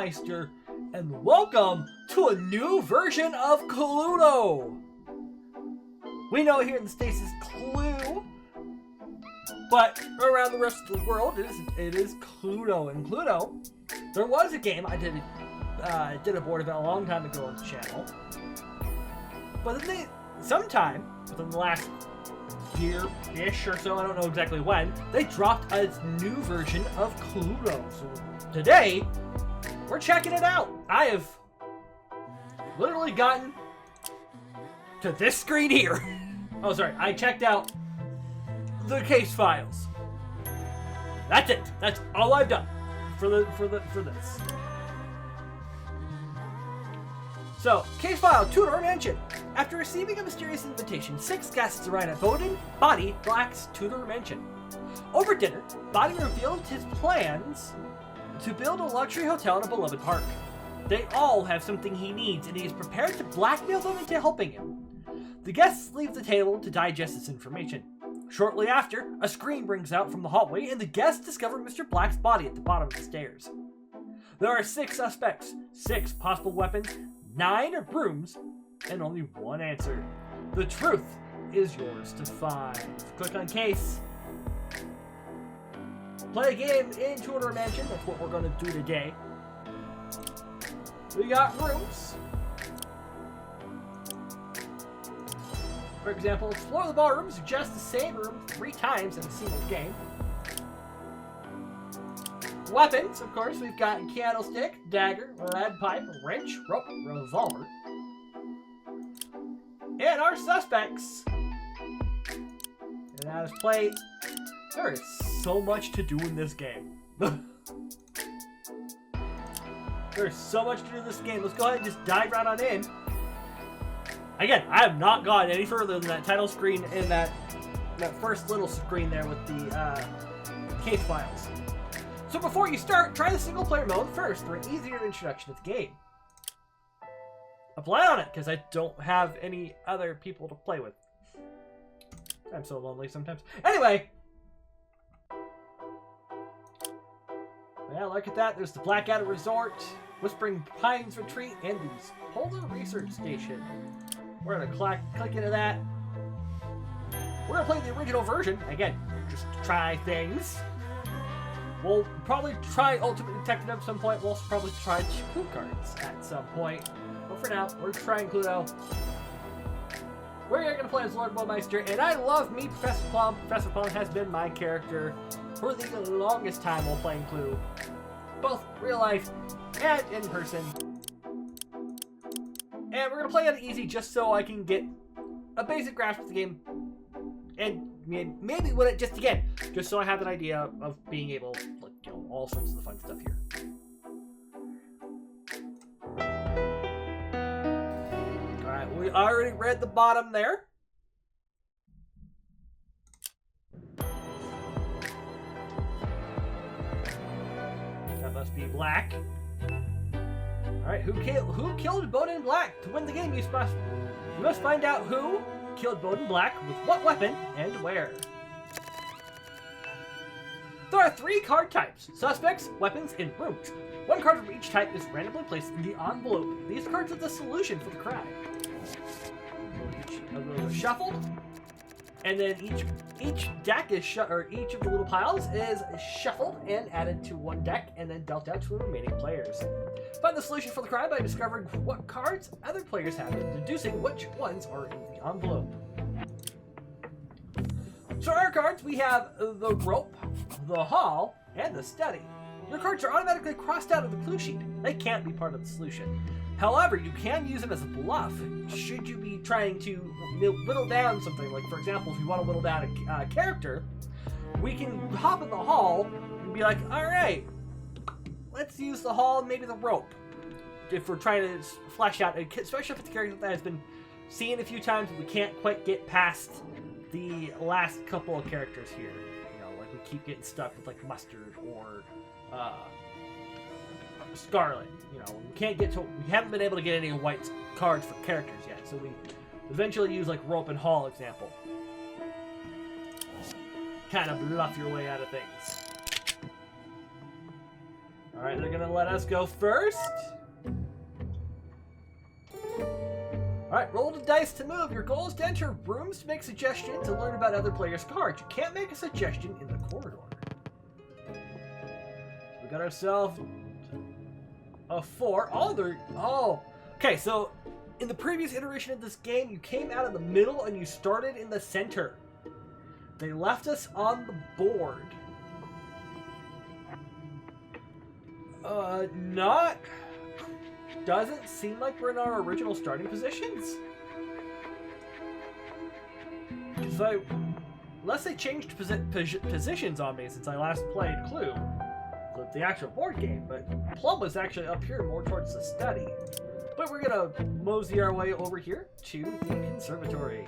Meister, and welcome to a new version of Cluedo. We know here in the States is Clue, but around the rest of the world it is Cluedo. And Cluedo, there was a game I did a board event a long time ago on the channel, but then sometime within the last year-ish or so, I don't know exactly when, they dropped a new version of Cluedo. So today, we're checking it out. I have literally gotten to this screen here. Oh, sorry, I checked out the case files. That's it. That's all I've done for this. So, case file, Tudor Mansion. After receiving a mysterious invitation, 6 guests arrived at Body Black's Tudor Mansion. Over dinner, Body revealed his plans to build a luxury hotel in a beloved park. They all have something he needs, and he is prepared to blackmail them into helping him. The guests leave the table to digest this information. Shortly after, a scream rings out from the hallway, and the guests discover Mr. Black's body at the bottom of the stairs. There are 6 suspects, 6 possible weapons, 9 brooms, and only 1 answer. The truth is yours to find. Click on case. Play a game in Tudor Mansion. That's what we're going to do today. We got rooms. For example, explore the ballroom. Suggest the same room 3 times in a single game. Weapons, of course, we've got candlestick, dagger, lead pipe, wrench, rope, revolver. And our suspects. And that is play. There is so much to do in this game. There's so much to do in this game. Let's go ahead and just dive right on in. Again, I have not gone any further than that title screen and that first little screen there with the case files. So before you start, try the single player mode first for an easier introduction to the game. Apply on it, because I don't have any other people to play with. I'm so lonely sometimes. Anyway. Yeah, look at that. There's the Blackadder Resort, Whispering Pines Retreat, and the Polar Research Station. We're going to click into that. We're going to play the original version. Again, just to try things. We'll probably try Ultimate Detective at some point. We'll also probably try Clue cards at some point. But for now, we're trying Cluedo. We're going to play as Lord Meister, and I love me, Professor Plum. Professor Plum has been my character for the longest time while playing Clue. Both real life and in person. And we're going to play it easy just so I can get a basic grasp of the game. And maybe win it just so I have an idea of being able, like, all sorts of the fun stuff here. Alright, we already read the bottom there. That must be Black. Alright, who killed Bowden Black? To win the game, you must find out who killed Bowden Black with what weapon and where. There are 3 card types: suspects, weapons, and rooms. 1 card from each type is randomly placed in the envelope. These cards are the solution for the crime. Each of those are shuffled, and then each deck is each of the little piles is shuffled and added to 1 deck, and then dealt out to the remaining players. Find the solution for the crime by discovering what cards other players have and deducing which ones are in the envelope. So our cards, we have the rope, the hall, and the study. Your cards are automatically crossed out of the clue sheet. They can't be part of the solution. However, you can use them as a bluff should you be trying to whittle down something. Like, for example, if you want to whittle down a character, we can hop in the hall and be like, alright, let's use the hall and maybe the rope. If we're trying to flesh out, especially if it's a character that has been seen a few times and we can't quite get past the last couple of characters here. Like we keep getting stuck with like Mustard or Scarlet. We haven't been able to get any white cards for characters yet, so we eventually use like rope and hall example. Kind of bluff your way out of things. Alright, they're gonna let us go first. Alright, roll the dice to move. Your goal is to enter rooms to make suggestions to learn about other players' cards. You can't make a suggestion in the corridor. So we got ourselves a 4. Okay, so in the previous iteration of this game, you came out of the middle and you started in the center. They left us on the board. Doesn't seem like we're in our original starting positions. Unless they changed positions on me since I last played Clue, the actual board game, but Plum was actually up here more towards the study. But we're gonna mosey our way over here to the conservatory.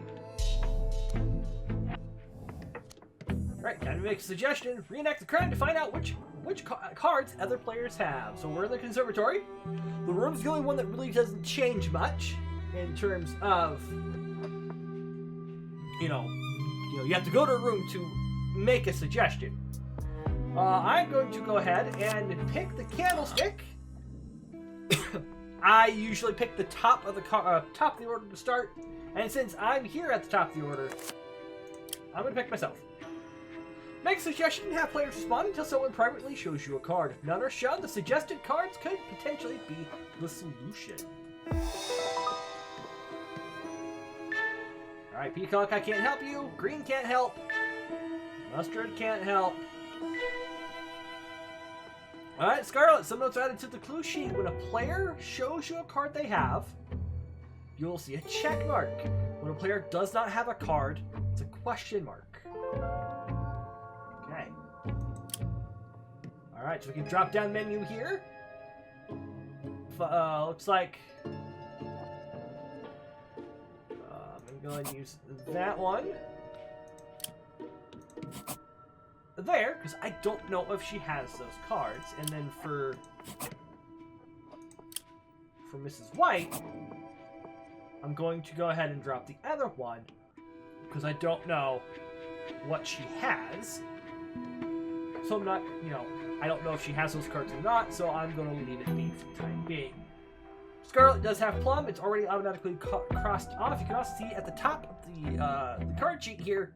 Alright, time to make a suggestion. Reenact the crime to find out which cards other players have. So we're in the conservatory. The room's the only one that really doesn't change much in terms of, you have to go to a room to make a suggestion. I'm going to go ahead and pick the candlestick. I usually pick the top of the order to start, and since I'm here at the top of the order, I'm going to pick myself. Make a suggestion and have players respond until someone privately shows you a card. If none are shown, the suggested cards could potentially be the solution. Alright, Peacock, I can't help you. Green can't help. Mustard can't help. Alright, Scarlet, some notes are added to the clue sheet. When a player shows you a card they have, you'll see a check mark. When a player does not have a card, it's a question mark. Okay. Alright, so we can drop down menu here. Looks like I'm going to use that one there, because I don't know if she has those cards. And then for Mrs. White, I'm going to go ahead and drop the other one, because I don't know what she has. So I'm not, I don't know if she has those cards or not, so I'm going to leave it be for the time being. Scarlet does have Plum. It's already automatically crossed off. You can also see at the top of the card sheet here,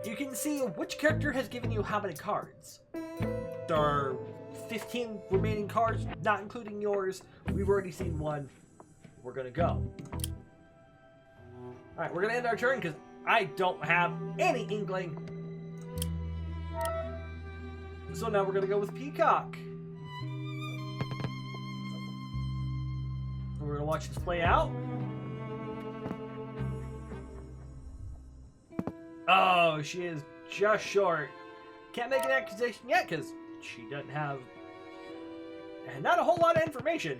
you can see which character has given you how many cards. There are 15 remaining cards, not including yours. We've already seen one. We're going to go. Alright, we're going to end our turn because I don't have any inkling. So now we're going to go with Peacock. We're going to watch this play out. Oh, she is just short. Can't make an accusation yet because she doesn't have not a whole lot of information.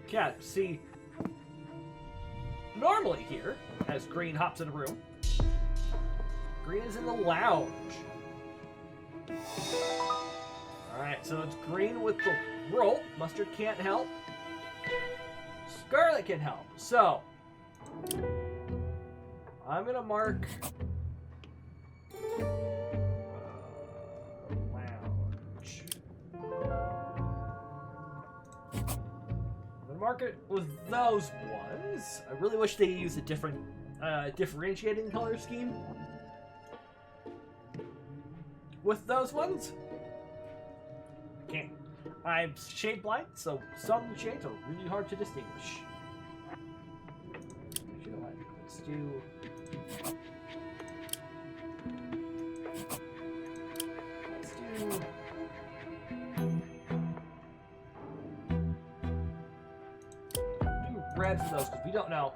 Yeah, see, normally here, as Green hops in a room, Green is in the lounge. Alright, so it's Green with the rope. Mustard can't help. Scarlet can help. So, I'm going to mark lounge. I'm going to mark it with those ones. I really wish they used a different differentiating color scheme with those ones. Can't. I'm shade blind, so some shades are really hard to distinguish. Actually, you know what? Let's do. Red for those because we don't know.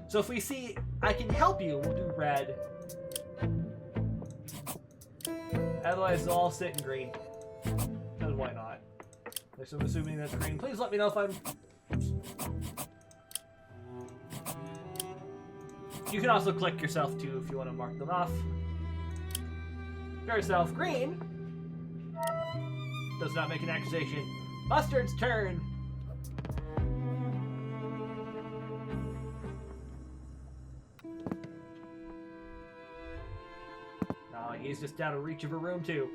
So if we see I can help you, we'll do red. Otherwise, they'll all sit in green. Because why not? So I'm assuming that's green. Please let me know if I'm. You can also click yourself too if you want to mark them off. Yourself green. Does not make an accusation. Mustard's turn. He's Popsky's just out of reach of her room, too.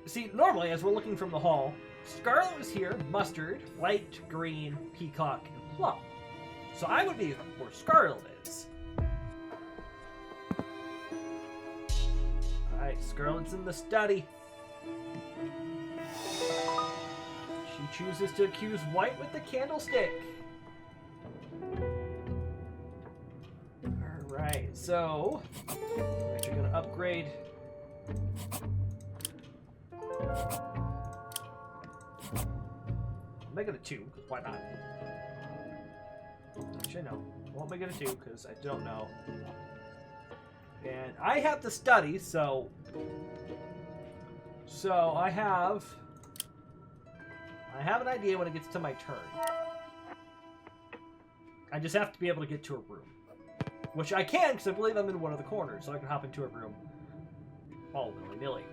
See, normally, as we're looking from the hall, Scarlet was here, Mustard, White, Green, Peacock, and Plum. So I would be where Scarlet is. Alright, Scarlet's in the study. She chooses to accuse White with the candlestick. Alright, so we're going to upgrade make it a 2, because why not? Actually, no. Won't make it a 2, because I don't know. And I have to study, so I have an idea when it gets to my turn. I just have to be able to get to a room. Which I can, because I believe I'm in one of the corners, so I can hop into a room all willy-nilly.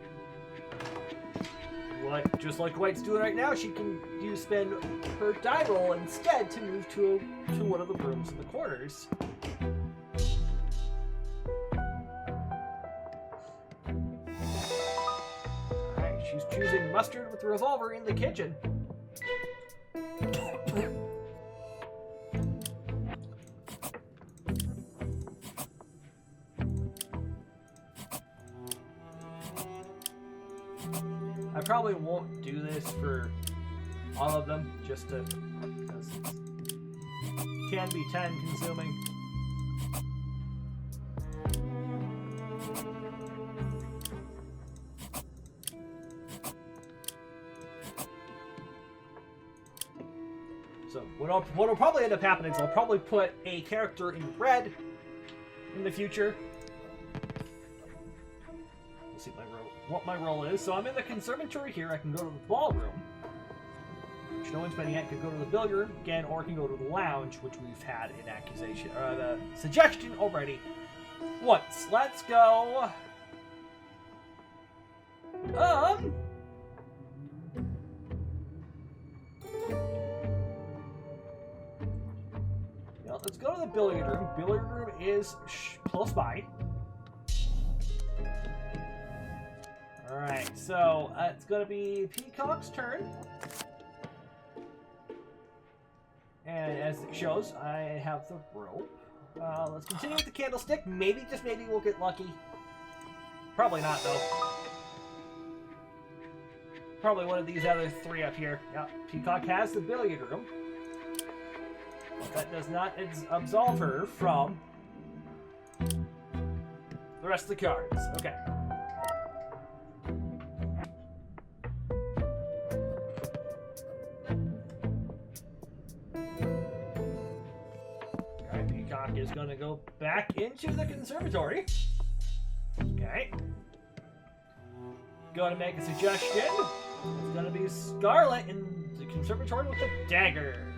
Just like White's doing right now, she can spend her die roll instead to move to one of the rooms in the corners. Alright, she's choosing Mustard with the revolver in the kitchen. I probably won't do this for all of them, just to, because it can be time consuming. So what'll probably end up happening is I'll probably put a character in red in the future. Let's see what my role is. So I'm in the conservatory here. I can go to the ballroom, which no one's been yet. Could go to the billiard room again, or I can go to the lounge, which we've had an accusation or the suggestion already once. Let's go. Let's go to the billiard room. Billiard room is close by. Alright, so it's going to be Peacock's turn. And as it shows, I have the rope. Let's continue with the candlestick. Maybe, just maybe, we'll get lucky. Probably not, though. Probably one of these other three up here. Yep, Peacock has the billiard room. That does not absolve her from the rest of the cards. Okay. Alright, Peacock is going to go back into the conservatory. Okay. Going to make a suggestion. It's going to be Scarlet in the conservatory with a dagger.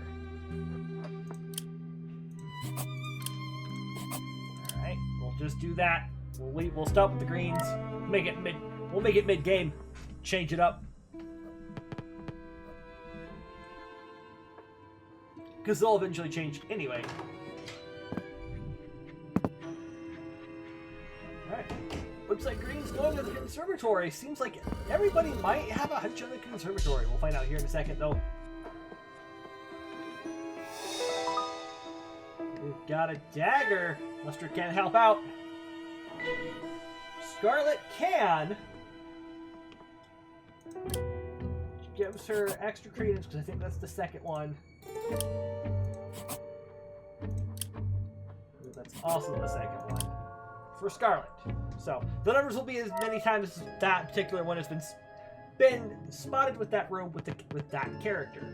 Just do that. We'll stop with the greens. Make it mid. We'll make it mid-game. Change it up. Because they'll eventually change anyway. Alright. Looks like green's going to the conservatory. Seems like everybody might have a hunch on the conservatory. We'll find out here in a second, though. We've got a dagger. Mustard can't help out. Scarlet can. She gives her extra credence because I think that's the second one. That's also the second one for Scarlet. So the numbers will be as many times as that particular one has been spotted with that room with that character.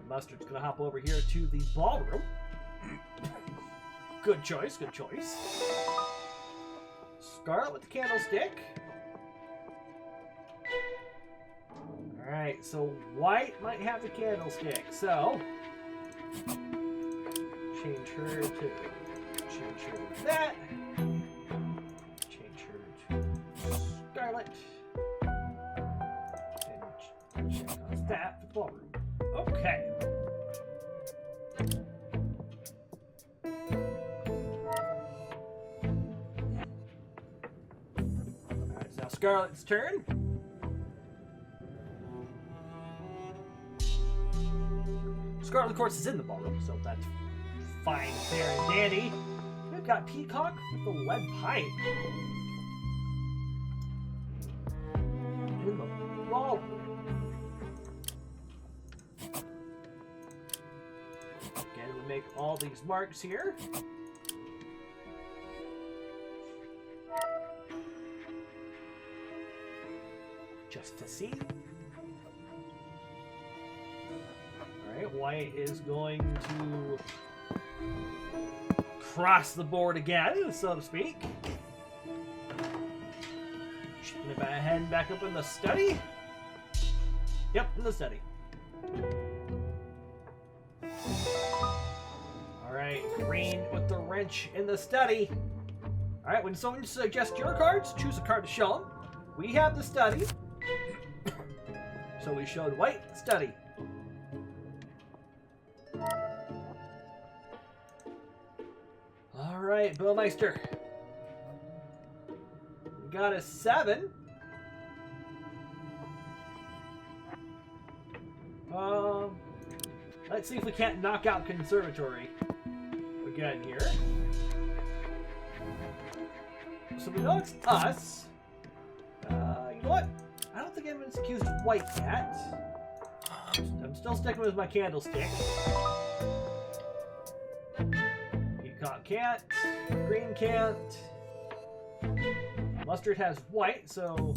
Mustard's gonna hop over here to the ballroom. Good choice, good choice. Scarlet with the candlestick. Alright, so White might have the candlestick, so change her to that. Change her to Scarlet. And check off that for the ballroom. Okay. Now Scarlet's turn. Scarlet, of course, is in the ballroom, so that's fine, fair, and dandy. We've got Peacock with the lead pipe. In the ballroom. Again, we make all these marks here. Just to see. Alright, white is going to cross the board again, so to speak. Shooting it ahead back up in the study. Yep, in the study. Alright, green with the wrench in the study. Alright, when someone suggests your cards, choose a card to show them. We have the study. So we showed white, study. Alright, Billmeister. We got a 7. Let's see if we can't knock out Conservatory again here. So we know it's us. You know what? I don't think anyone's accused white yet. I'm still sticking with my candlestick. Peacock can't. Green can't. Mustard has white, so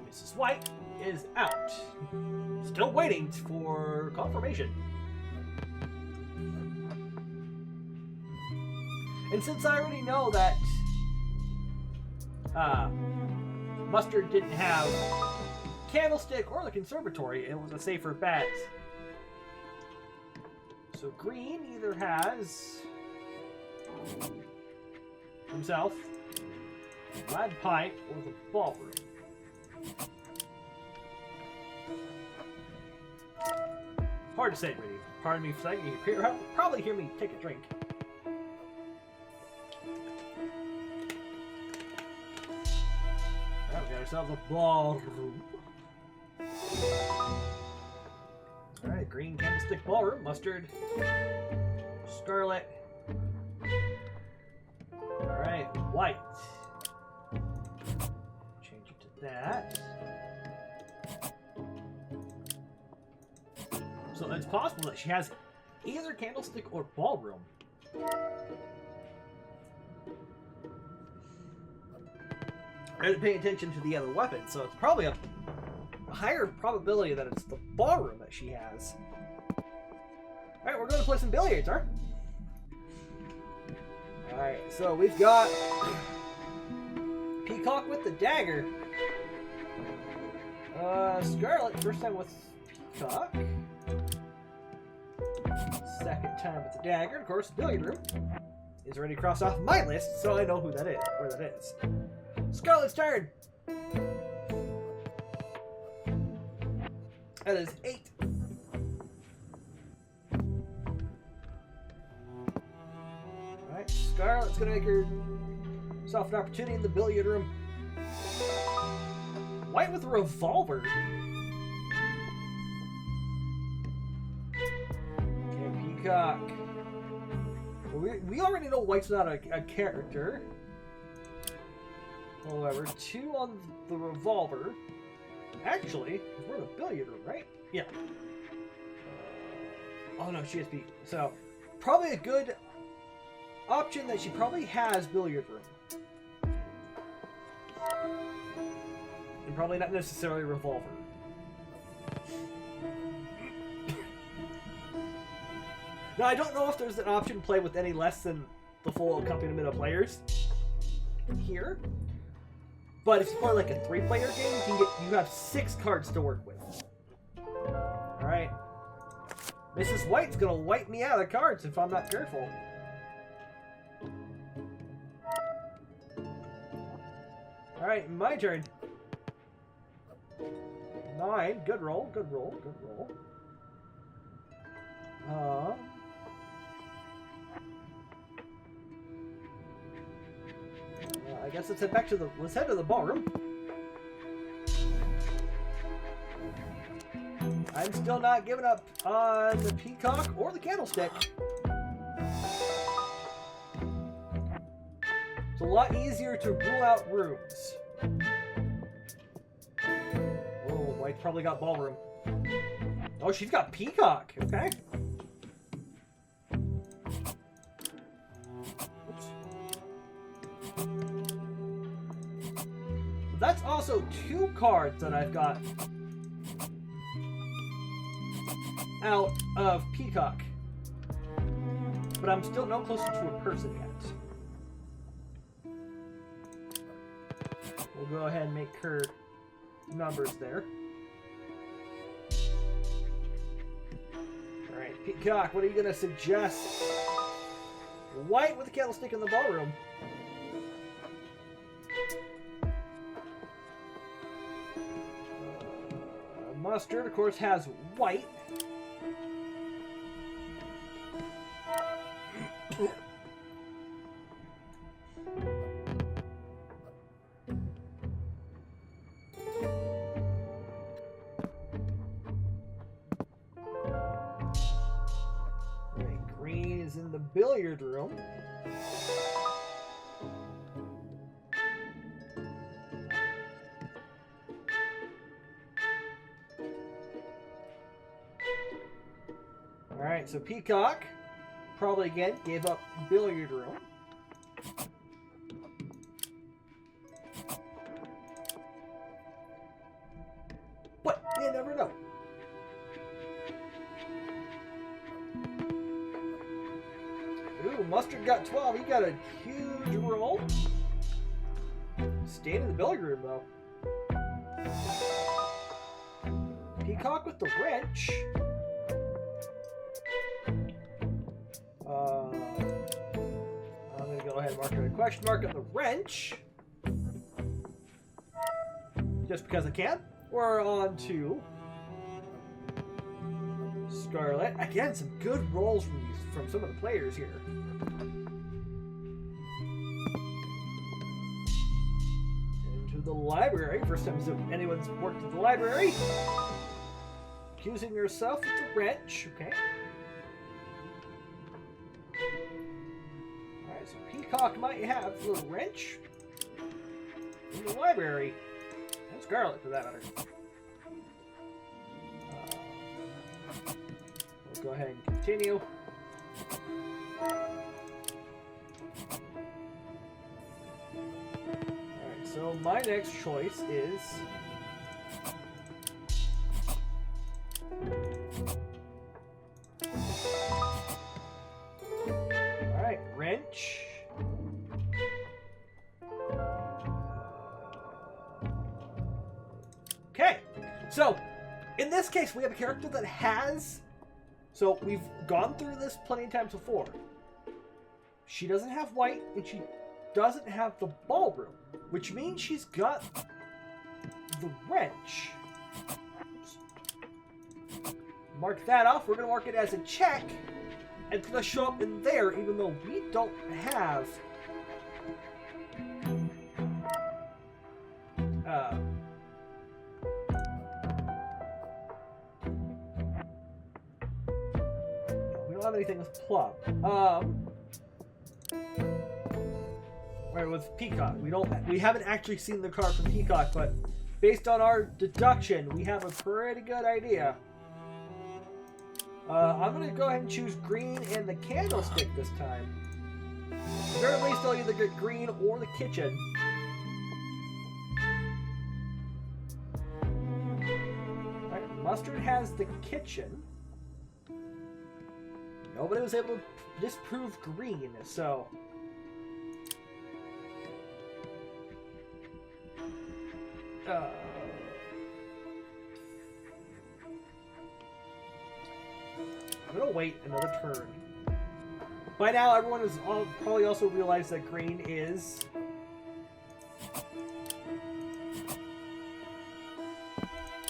Mrs. White is out. Still waiting for confirmation. And since I already know that Mustard didn't have Candlestick or the Conservatory, it was a safer bet. So green either has himself Lead Pipe or the Ballroom. Hard to say, really. Pardon me for a second. You probably hear me take a drink. Alright, we got ourselves a ballroom. Alright, green candlestick ballroom, mustard, scarlet. Alright, white. Change it to that. So it's possible that she has either candlestick or ballroom. I didn't pay attention to the other weapon, so it's probably a higher probability that it's the ballroom that she has. Alright, we're going to play some billiards, huh? Alright, so we've got Peacock with the dagger. Scarlet, first time with Peacock. Second time with the dagger. Of course, billiard room is already crossed off my list, so I know who that is, where that is. Scarlet's turn. That is 8. Alright, Scarlet's gonna make herself an opportunity in the billiard room. White with a revolver. Okay, Peacock. Well, we already know White's not a character. However, 2 on the revolver. Actually, we're in a billiard room, right? Yeah. Oh no, she has beat. So, probably a good option that she probably has billiard room. And probably not necessarily a revolver. Now, I don't know if there's an option to play with any less than the full accompaniment of players here. But if you play like a 3-player game, you have 6 cards to work with. Alright. Mrs. White's gonna wipe me out of the cards if I'm not careful. Alright, my turn. 9. Good roll, good roll, good roll. guess let's head to the ballroom. I'm still not giving up on the peacock or the candlestick. It's a lot easier to rule out rooms. Oh, White's probably got ballroom. Oh, she's got peacock. Okay. Oops. That's also 2 cards that I've got out of peacock. But I'm still no closer to a person yet. We'll go ahead and make her numbers there. Alright, peacock, what are you going to suggest? White with a candlestick in the ballroom. Mustard, of course, has white. Right, green is in the billiard room. Alright, so peacock probably again gave up billiard room. But you never know. Ooh, Mustard got 12. He got a huge roll. Stayed in the billiard room though. Peacock with the wrench. I'm going to go ahead and mark a question mark on the wrench. Just because I can. We're on to Scarlet. Again, some good rolls from some of the players here. Into the library. First time anyone's worked at the library. Accusing yourself with the wrench. Okay. Alright, so Peacock might have the wrench in the library. And Scarlet, for that matter. We'll go ahead and continue. Alright, so my next choice is... Alright, wrench. Okay, so in this case we have a character that has... So we've gone through this plenty of times before. She doesn't have white, and she doesn't have the ballroom, which means she's got the wrench. Oops. Mark that off. We're going to mark it as a check, and it's going to show up in there, even though we don't have... we don't have anything with plum. Right, with Peacock. We haven't actually seen the card from Peacock, but based on our deduction, we have a pretty good idea. I'm gonna go ahead and choose green and the candlestick this time. At the very least, I'll either get green or the kitchen. Alright, Mustard has the kitchen. Nobody was able to disprove green, so... I'm gonna wait another turn. By now, everyone has probably also realized that green is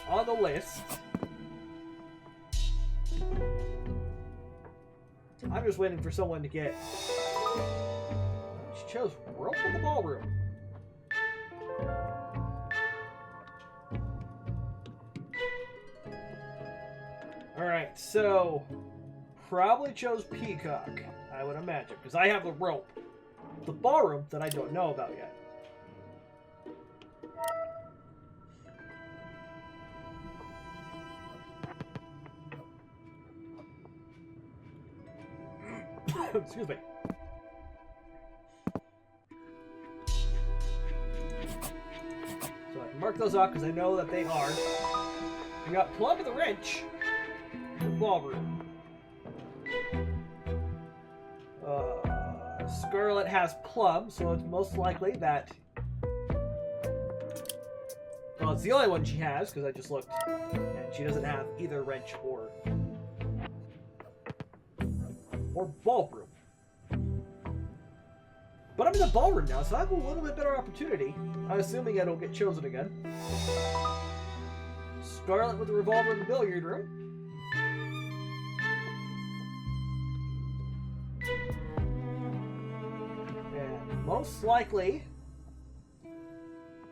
on the list. I'm just waiting for someone to get... She chose World for the Ballroom. Alright, so probably chose Peacock, I would imagine, because I have the rope. The ballroom that I don't know about yet. Excuse me. So I can mark those off because I know that they are. We got Plum and the Wrench. The ballroom. Scarlet has Plum, so it's most likely that... Well, it's the only one she has, because I just looked. And she doesn't have either Wrench or ballroom. But I'm in the ballroom now, so I have a little bit better opportunity. I'm assuming I don't get chosen again. Scarlet with the revolver in the billiard room. And most likely,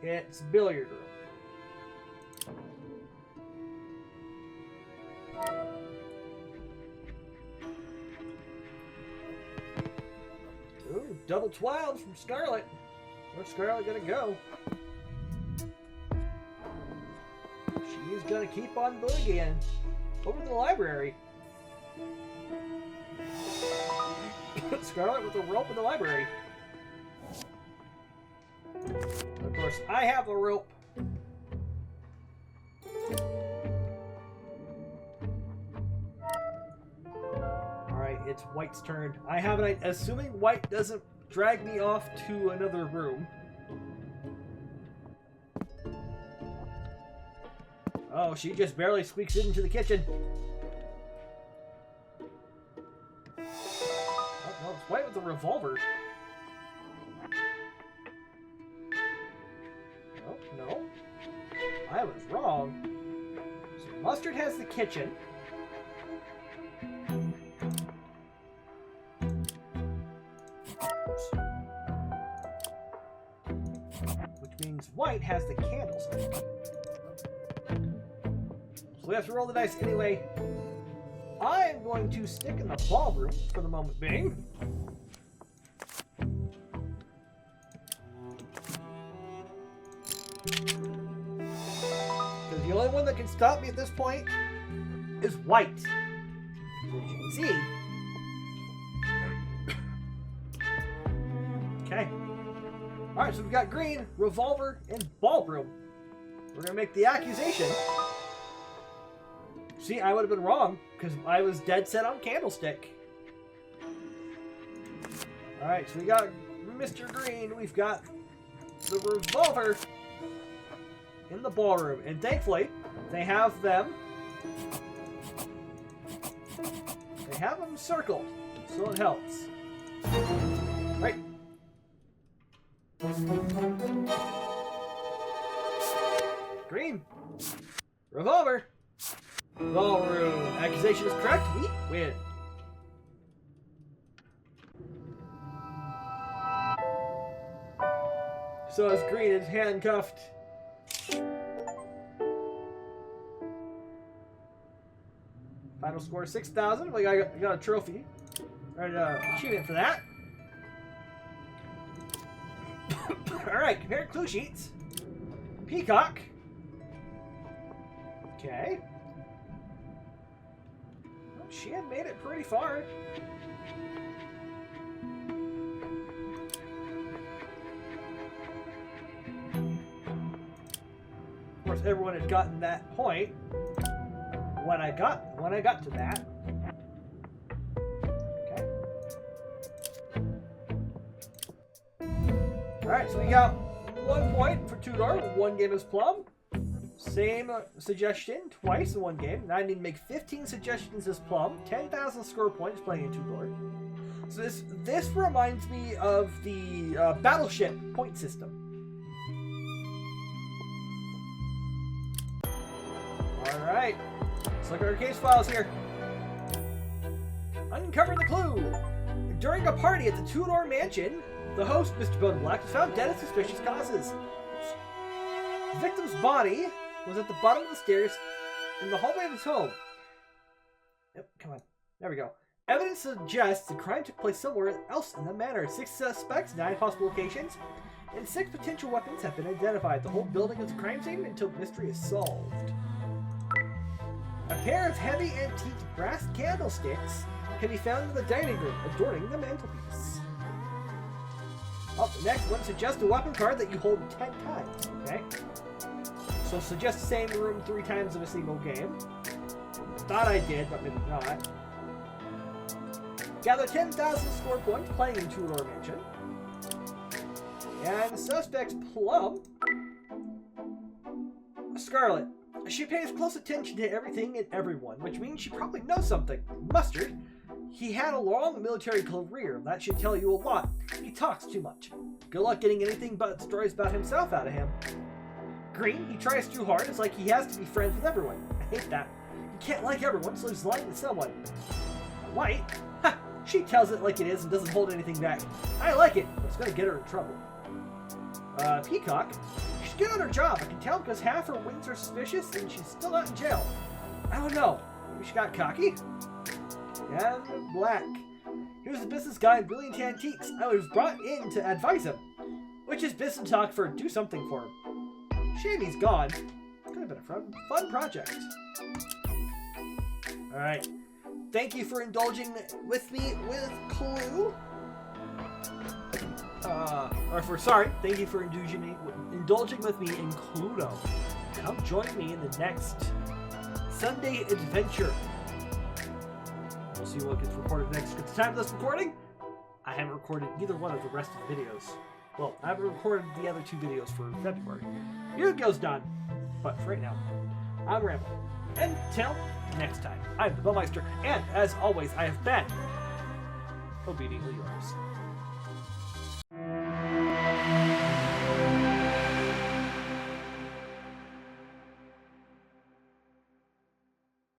it's billiard room. Ooh, double 12s from Scarlet. Where's Scarlet gonna go? She's gonna keep on boogieing over to the library. Scarlet with the rope in the library. Of course, I have the rope. Alright, it's White's turn. I have an idea. Assuming White doesn't drag me off to another room. Oh, she just barely squeaks into the kitchen. Oh, no, it's White with the revolver. Oh, no. I was wrong. So Mustard has the kitchen. Which means White has the candlestick. So we have to roll the dice anyway. I am going to stick in the ballroom for the moment being. Because the only one that can stop me at this point is White. So as you can see. Okay. Alright, so we've got green, revolver, and ballroom. We're going to make the accusation. See, I would have been wrong, because I was dead set on candlestick. Alright, so we got Mr. Green, we've got the revolver in the ballroom. And thankfully, they have them. They have them circled, so it helps. Right. Green. Revolver. Ballroom. Accusation is correct. We win. So as Green is handcuffed. Final score 6,000. We got a trophy. Or an achievement for that. Alright, compare clue sheets. Peacock. Okay. Well, she had made it pretty far. Of course, everyone had gotten that point when I got to that. Okay. Alright, so we got 1 point for Tudor. 1 game is Plum. Same suggestion twice in 1 game. Now I need to make 15 suggestions as Plum. 10,000 score points playing in Tudor. So this reminds me of the Battleship point system. Alright. Let's look at our case files here. Uncover the clue. During a party at the Tudor mansion, the host, Mr. Boneblack, was found dead of suspicious causes. The victim's body was at the bottom of the stairs in the hallway of his home. Yep, come on. There we go. Evidence suggests the crime took place somewhere else in the manor. 6 suspects, 9 possible locations, and 6 potential weapons have been identified. The whole building is a crime scene until the mystery is solved. A pair of heavy antique brass candlesticks can be found in the dining room, adorning the mantelpiece. Oh, the next one suggests a weapon card that you hold 10 times. Okay. So suggest staying in the room 3 times in a single game. Thought I did, but maybe not. Gather 10,000 score points playing in Two-Door Mansion. And the suspect's plum. Scarlet. She pays close attention to everything and everyone, which means she probably knows something. Mustard. He had a long military career. That should tell you a lot. He talks too much. Good luck getting anything but stories about himself out of him. Green. He tries too hard. It's like he has to be friends with everyone. I hate that. He can't like everyone, so he's lying to someone. White. Ha! She tells it like it is and doesn't hold anything back. I like it, but it's going to get her in trouble. Peacock. She's good at her job. I can tell because half her wings are suspicious and she's still not in jail. I don't know. Maybe she got cocky? And Black. He was a business guy in Brilliant Antiques. I was brought in to advise him. Which is business talk for do something for him. Shame he's gone. Could have been a fun project. Alright. Thank you for indulging with me with Clue. Thank you for indulging with me in Cluedo. Come join me in the next Sunday adventure. We'll see what gets recorded next. At the time of this recording, I haven't recorded either one of the rest of the videos. Well, I haven't recorded the other 2 videos for February. Yu-Gi-Oh's done. But for right now, I'm rambling. Until next time, I'm the Bellmeister, and as always, I have been obediently yours.